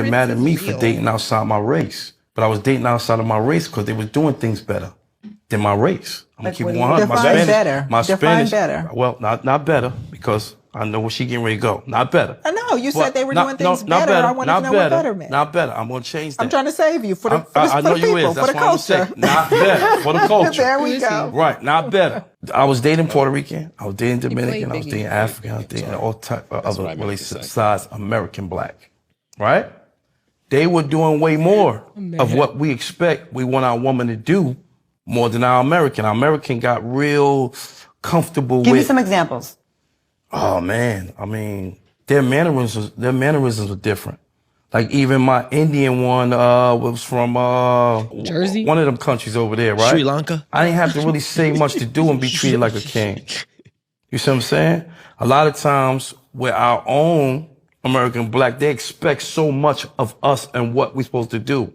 get mad at me for dating outside my race. But I was dating outside of my race because they was doing things better than my race. I'm gonna keep it 100. Define better. Well, not better, because I know where she getting ready to go. Not better. I know you said they were doing things better. I wanted to know what better meant. Not better. I'm gonna change that. I'm trying to save you for the I know people, you is. That's for the what culture. I'm saying. Not better for the culture. There we go. Right, not better. I was dating Puerto Rican. I was dating Dominican. I was dating African. I was dating all type of other relations besides American black. Right? They were doing way more of what we expect we want our woman to do more than our American. Our American got real comfortable with. Give me some examples. Oh man, I mean, their mannerisms are different. Like even my Indian one was from Jersey, one of them countries over there, right? Sri Lanka. I didn't have to really say much to do and be treated like a king. You see what I'm saying? A lot of times with our own American black, they expect so much of us and what we're supposed to do.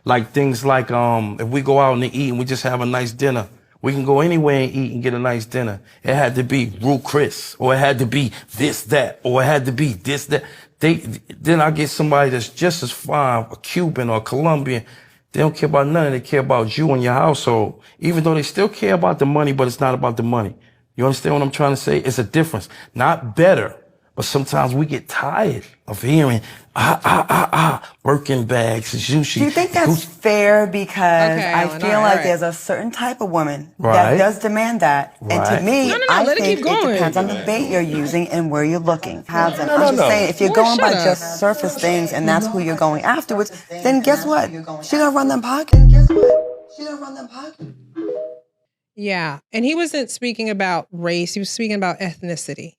Like things like if we go out and eat and we just have a nice dinner, we can go anywhere and eat and get a nice dinner. It had to be Rue Chris, or it had to be this, that, or it had to be this, that. Then I get somebody that's just as fine, a Cuban or a Colombian. They don't care about nothing. They care about you and your household. Even though they still care about the money, but it's not about the money. You understand what I'm trying to say? It's a difference. Not better, but sometimes we get tired of hearing, Birkin bags, sushi. Do you think that's fair? Because I feel like there's a certain type of woman that does demand that. And to me, I think it depends on the bait you're using and where you're looking. I'm just saying, if you're going by just surface things and that's who you're going afterwards, then guess what? She gonna run them pockets. Yeah. And he wasn't speaking about race. He was speaking about ethnicity.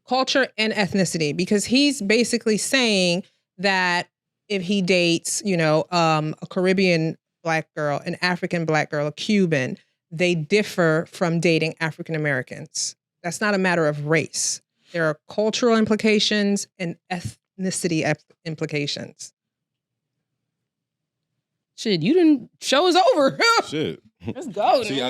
Culture and ethnicity, because he's basically saying that if he dates, a Caribbean black girl, an African black girl, a Cuban, they differ from dating African Americans. That's not a matter of race. There are cultural implications and ethnicity implications. Shit, you didn't show us over. Shit. Let's go. See,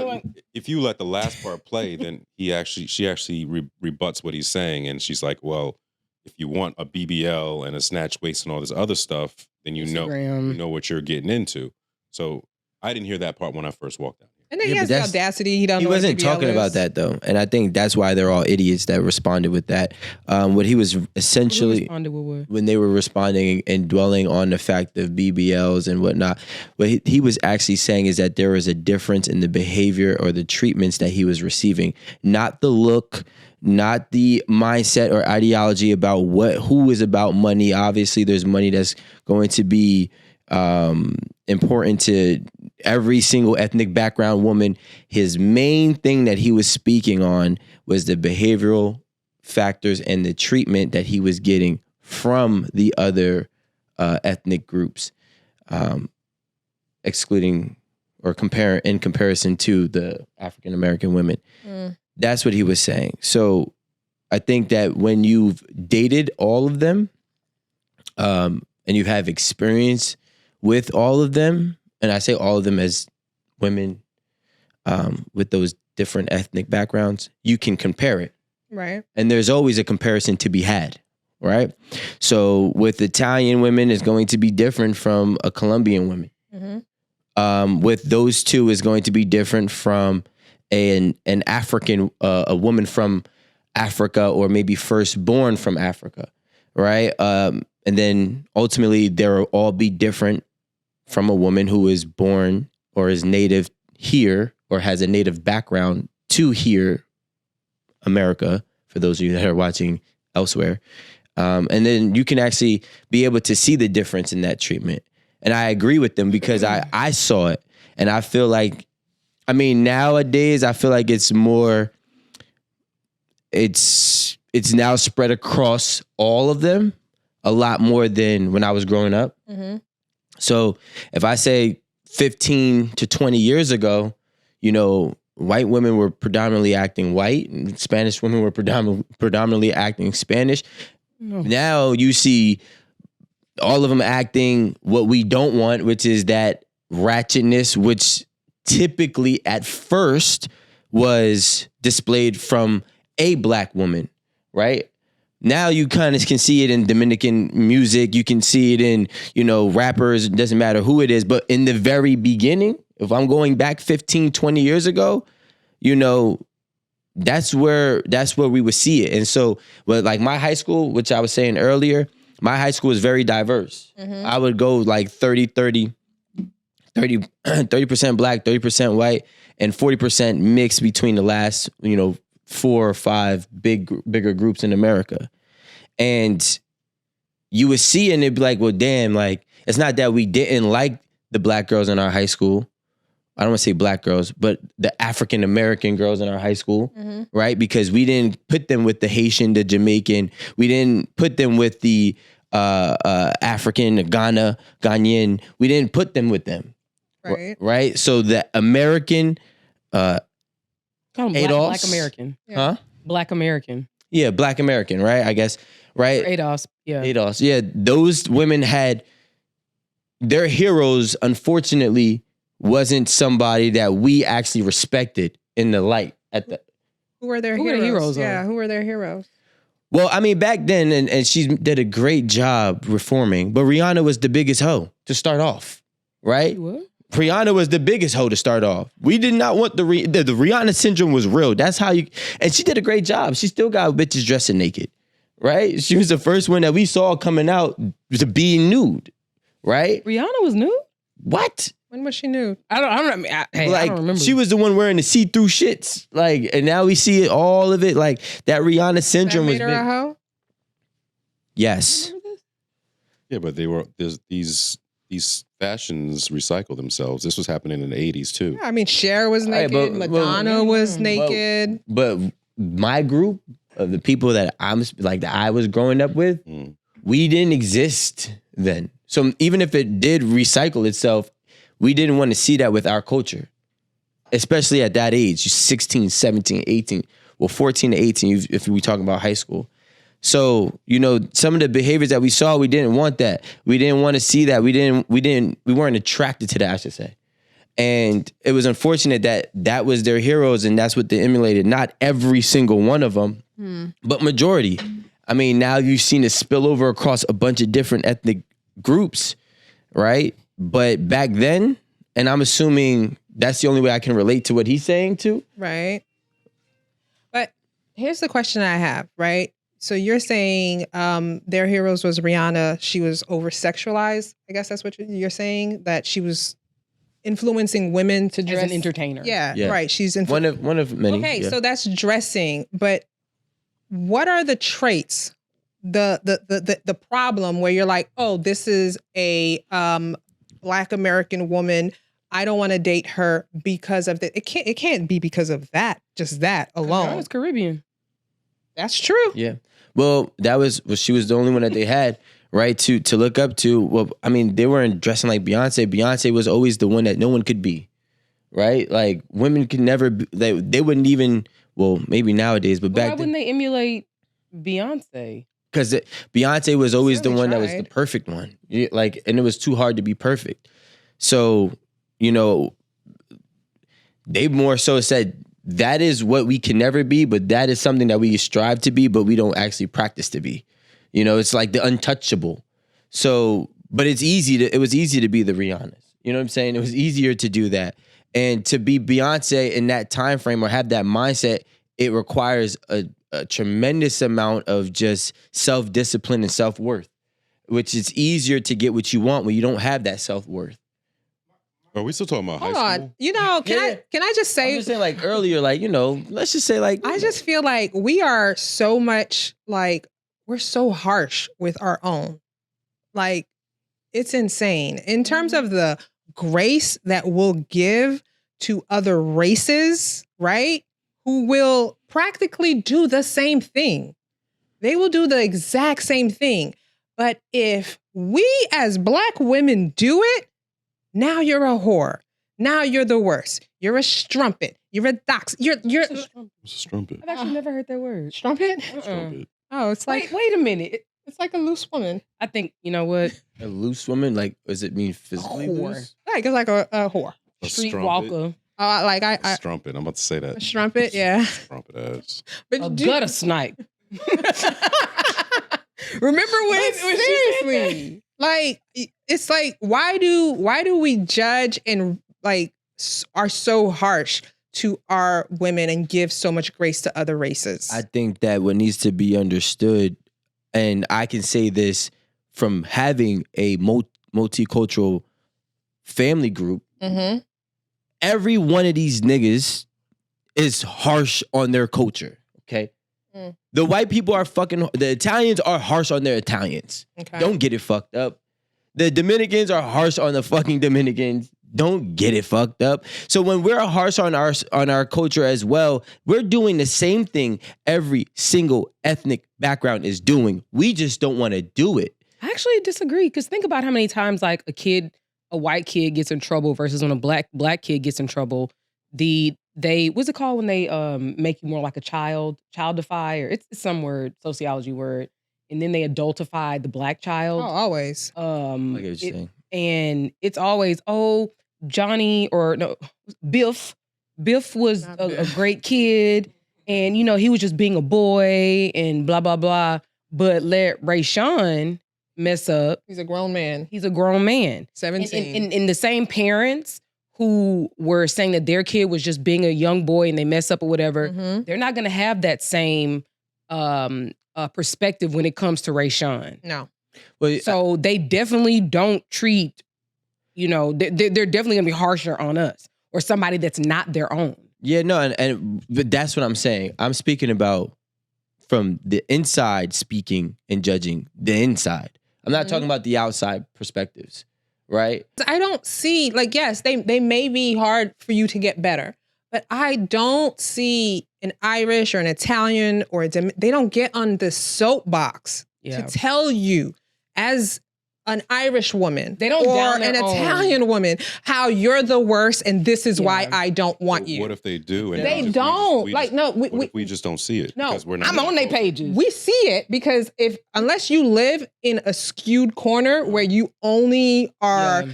if you let the last part play, then she actually rebuts what he's saying, and she's like, "Well, if you want a BBL and a snatch waist and all this other stuff, then you know what you're getting into." So I didn't hear that part when I first walked out. And then he has the audacity. He wasn't talking about that though, and I think that's why they're all idiots that responded with that. What he was essentially when they were responding and dwelling on the fact of BBLs and whatnot, what he was actually saying is that there was a difference in the behavior or the treatments that he was receiving, not the look, not the mindset or ideology about who is about money. Obviously, there's money that's going to be important to every single ethnic background woman. His main thing that he was speaking on was the behavioral factors and the treatment that he was getting from the other ethnic groups, excluding or in comparison to the African American women. That's what he was saying. So I think that when you've dated all of them, and you have experience with all of them, and I say all of them as women with those different ethnic backgrounds, you can compare it. Right. And there's always a comparison to be had, right? So with Italian women, it's going to be different from a Colombian woman. Mm-hmm. With those two, is going to be different from an African, a woman from Africa, or maybe firstborn from Africa, right? And then ultimately, there will all be different from a woman who is born or is native here or has a native background to here, America, for those of you that are watching elsewhere. And then you can actually be able to see the difference in that treatment. And I agree with them because I saw it. And I feel like, nowadays, I feel like it's more, it's now spread across all of them a lot more than when I was growing up. Mm-hmm. So if I say 15 to 20 years ago, white women were predominantly acting white and Spanish women were predominantly acting Spanish. No. Now you see all of them acting what we don't want, which is that ratchetness, which typically at first was displayed from a black woman, right? Now you kind of can see it in Dominican music. You can see it in, rappers. It doesn't matter who it is. But in the very beginning, if I'm going back 15, 20 years ago, that's where we would see it. And so, like my high school, which I was saying earlier, my high school is very diverse. Mm-hmm. I would go like 30% black, 30% white, and 40% mixed between the last, 4 or 5 bigger groups in America. And you would see it and it'd be like, well, damn, like, it's not that we didn't like the black girls in our high school. I don't want to say black girls, but the African-American girls in our high school, mm-hmm. right? Because we didn't put them with the Haitian, the Jamaican. We didn't put them with the African, the Ghanaian. We didn't put them with them, right? So the American, call them Black American. Yeah. Huh? Black American. Yeah, Black American, right? I guess, right? ADOS, yeah. ADOS, yeah. Those women had, their heroes, unfortunately, wasn't somebody that we actually respected in the light. Who were their heroes? Yeah, who were their heroes? Well, I mean, back then, and she did a great job reforming, but Rihanna was the biggest hoe to start off, right? What? Rihanna was the biggest hoe to start off. We did not want the Rihanna syndrome was real. That's how and she did a great job. She still got bitches dressing naked, right? She was the first one that we saw coming out to being nude, right? Rihanna was nude? What? When was she nude? I don't remember. She was the one wearing the see-through shits, like, and now we see it, all of it, like that Rihanna syndrome was big. A hoe? Yes. Yeah, but there's these fashions recycle themselves. This was happening in the 80s too. Yeah, I mean, Cher was naked, Madonna was naked. But my group of the people that I was growing up with, we didn't exist then. So even if it did recycle itself, we didn't want to see that with our culture, especially at that age, 16, 17, 18, 14 to 18, if we talk about high school. So, some of the behaviors that we saw, we didn't want that. We didn't want to see that. We weren't attracted to that, I should say. And it was unfortunate that was their heroes and that's what they emulated. Not every single one of them, but majority. I mean, now you've seen it spill over across a bunch of different ethnic groups, right? But back then, and I'm assuming that's the only way I can relate to what he's saying too. Right. But here's the question I have, right? So you're saying their heroes was Rihanna. She was over-sexualized. I guess that's what you're saying, that she was influencing women to dress. As an entertainer. Yeah, right. She's one of many. Okay, so that's dressing. But what are the traits, the problem where you're like, oh, this is a Black American woman. I don't want to date her because of that. It can't be because of that. Just that alone. Rihanna's Caribbean. That's true. Yeah. Well, she was the only one that they had, right, to look up to. Well, I mean, they weren't dressing like Beyonce. Beyonce was always the one that no one could be, right? Like, women could never be, they wouldn't even, well, maybe nowadays, but back then. Why wouldn't they emulate Beyonce? Because Beyonce was always the one that was the perfect one. And it was too hard to be perfect. So, they more so said, that is what we can never be, but that is something that we strive to be, but we don't actually practice to be. It's like the untouchable. So, but it was easy to be the Rihannas. You know what I'm saying? It was easier to do that. And to be Beyonce in that time frame or have that mindset, it requires a tremendous amount of just self-discipline and self-worth, which is easier to get what you want when you don't have that self-worth. Are we still talking about high school? Can I just say? I'm just saying, like earlier, like, let's just say, like, I just feel like we are so much like, we're so harsh with our own. Like, it's insane in terms of the grace that we'll give to other races, right? Who will practically do the same thing. They will do the exact same thing. But if we as Black women do it, now you're a whore. Now you're the worst. You're a strumpet. You're a dox. You're. What's a strumpet? I've actually never heard that word. Strumpet? Strumpet. Oh, it's like. Wait a minute. It's like a loose woman. I think, you know what? A loose woman? Like, does it mean physically loose? Like, it's like a whore. A Streetwalker. Strumpet. I'm about to say that. A strumpet, yeah. Strumpet ass. But a gutter snipe. Remember when seriously, like it's like why do we judge and like are so harsh to our women and give so much grace to other races? I think that what needs to be understood, and I can say this from having a multicultural family group, every one of these niggas is harsh on their culture, okay? The white people are the Italians are harsh on their Italians. Okay. Don't get it fucked up. The Dominicans are harsh on the fucking Dominicans. Don't get it fucked up. So when we're harsh on our culture as well, we're doing the same thing every single ethnic background is doing. We just don't want to do it. I actually disagree, because think about how many times like a white kid gets in trouble versus when a black kid gets in trouble. What's it called when they make you more like a childify, or it's some word, sociology word, and then they adultify the black child. Oh, always. I get what you're saying. And it's always, Johnny or no, Biff was a great kid, and he was just being a boy and blah blah blah. But let Rayshawn mess up. He's a grown man. 17. And the same parents who were saying that their kid was just being a young boy and they mess up or whatever, they're not going to have that same perspective when it comes to Rayshawn. No. Well, so they definitely don't treat, they're definitely going to be harsher on us or somebody that's not their own. Yeah, no, but that's what I'm saying. I'm speaking about from the inside, speaking and judging the inside. I'm not talking about the outside perspectives. Right? I don't see, yes, they may be hard for you to get better, but I don't see an Irish or an Italian they don't get on the soapbox to tell you as an Irish woman or an Italian woman how you're the worst and this is why I don't want you. What if they do? And they don't. We just don't see it. No, because we're not I'm on their pages. We see it because unless you live in a skewed corner where you only are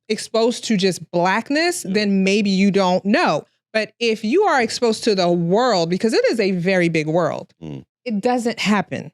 exposed to just blackness, then maybe you don't know. But if you are exposed to the world, because it is a very big world, it doesn't happen.